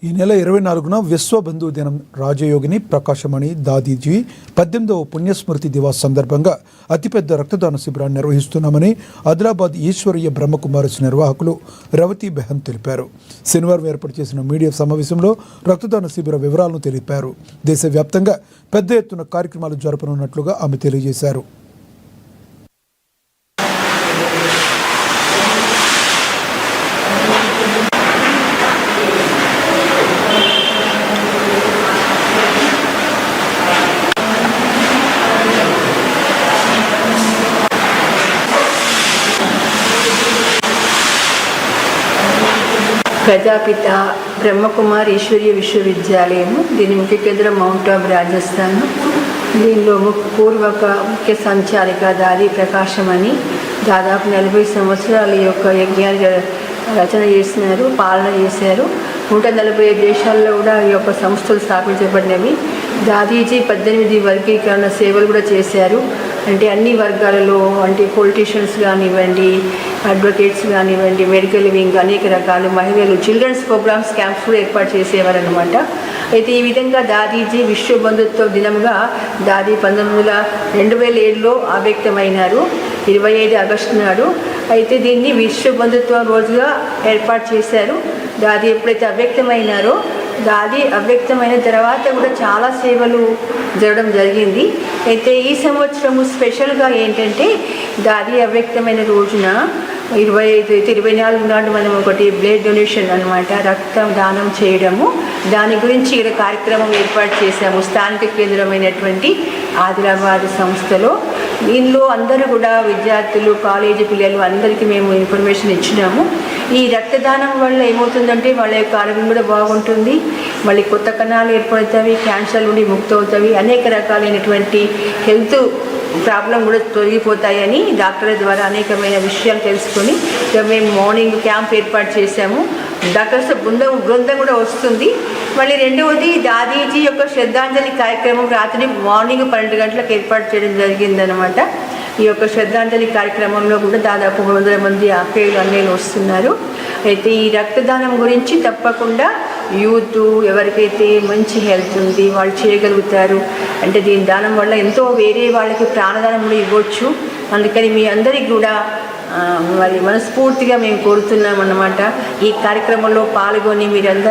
ఈ నెల 24న విశ్వబంధు దినం రాజయోగిని ప్రకాశమణి దాదీజీ 18వ పుణ్యస్మృతి దివాస్ సందర్భంగా అతిపెద్ద రక్తదాన శిబిరాన్ని నిర్వహిస్తున్నామని ఆదిలాబాద్ ఈశ్వరీయ బ్రహ్మకుమారిస్ నిర్వాహకులు రవతి బెహన్ తెలిపారు. శనివారం ఏర్పాటు చేసిన మీడియా సమావేశంలో రక్తదాన శిబిర వివరాలను తెలిపారు. దేశవ్యాప్తంగా పెద్ద ఎత్తున కార్యక్రమాలు జరపనున్నట్లుగా ఆమె తెలియజేశారు. ప్రజాపిత బ్రహ్మకుమార్ ఈశ్వరీయ విశ్వవిద్యాలయం, దీని ముఖ్య కేంద్రం మౌంట్ ఆబు, రాజస్థాన్. దీనిలో ముఖ్య సంచాలిక దాది ప్రకాశమణి దాదాపు 40 సంవత్సరాల యొక్క యజ్ఞాన్ని రచన చేసినారు, పాలన చేశారు. 145 దేశాల్లో కూడా ఈ యొక్క సంస్థలు స్థాపించబడినవి. దాదీజీ 18 వర్గీకరణ సేవలు కూడా చేశారు. అంటే అన్ని వర్గాలలో, అంటే పొలిటీషియన్స్ కానివ్వండి, అడ్వకేట్స్ కానివ్వండి, మెడికల్ వింగ్, అనేక రకాల మహిళలు, చిల్డ్రన్స్ ప్రోగ్రామ్స్, క్యాంప్స్ కూడా ఏర్పాటు చేసేవారు అనమాట. అయితే ఈ విధంగా దాదీజీ విశ్వ బంధుత్వ దినంగా దాదీ 2007లో అవ్యక్తమైనారు, 25 ఆగస్టు నాడు. అయితే దీన్ని విశ్వ బంధుత్వ రోజుగా ఏర్పాటు చేశారు. దాదీ ఎప్పుడైతే అవ్యక్తమైనారో, దాదీ అవ్యక్తమైన తర్వాత కూడా చాలా సేవలు జరగడం జరిగింది. అయితే ఈ సంవత్సరము స్పెషల్గా ఏంటంటే, దాదీ అవ్యక్తమైన రోజున 24 నాడు మనం ఒకటి బ్లడ్ డొనేషన్ అనమాట, రక్తం దానం చేయడము, దాని గురించి ఇక్కడ కార్యక్రమం ఏర్పాటు చేశాము స్థానిక కేంద్రమైనటువంటి ఆదిలాబాద్ సంస్థలో. దీనిలో అందరూ కూడా విద్యార్థులు, కాలేజీ పిల్లలు అందరికీ మేము ఇన్ఫర్మేషన్ ఇచ్చినాము. ఈ రక్తదానం వల్ల ఏమవుతుందంటే వాళ్ళ యొక్క ఆరోగ్యం కూడా బాగుంటుంది, మళ్ళీ కొత్త కణాలు ఏర్పడతాయి, క్యాన్సర్ నుండి ముక్తి అవుతాయి, అనేక రకాలైనటువంటి హెల్త్ ప్రాబ్లం కూడా తొలగిపోతాయని డాక్టర్ల ద్వారా అనేకమైన విషయాలు తెలుసుకొని మేము మార్నింగ్ క్యాంప్ ఏర్పాటు చేశాము. డాక్టర్స్ బృందం కూడా వస్తుంది. మళ్ళీ రెండవది, దాదీజీ యొక్క శ్రద్ధాంజలి కార్యక్రమం రాత్రి మార్నింగ్ 12 గంటలకు ఏర్పాటు చేయడం జరిగిందనమాట. ఈ యొక్క శ్రద్ధాంజలి కార్యక్రమంలో కూడా దాదాపు 300 మంది అక్కయ్యలు, అన్నయ్యలు వస్తున్నారు. అయితే ఈ రక్తదానం గురించి తప్పకుండా యూత్ ఎవరికైతే మంచి హెల్త్ ఉంది వాళ్ళు చేయగలుగుతారు. అంటే దీని దానం వల్ల ఎంతో వేరే వాళ్ళకి ప్రాణదానం కూడా ఇవ్వచ్చు. అందుకని మీ అందరికీ కూడా మరి మనస్ఫూర్తిగా మేము కోరుతున్నాం అన్నమాట. ఈ కార్యక్రమంలో పాల్గొని మీరందరూ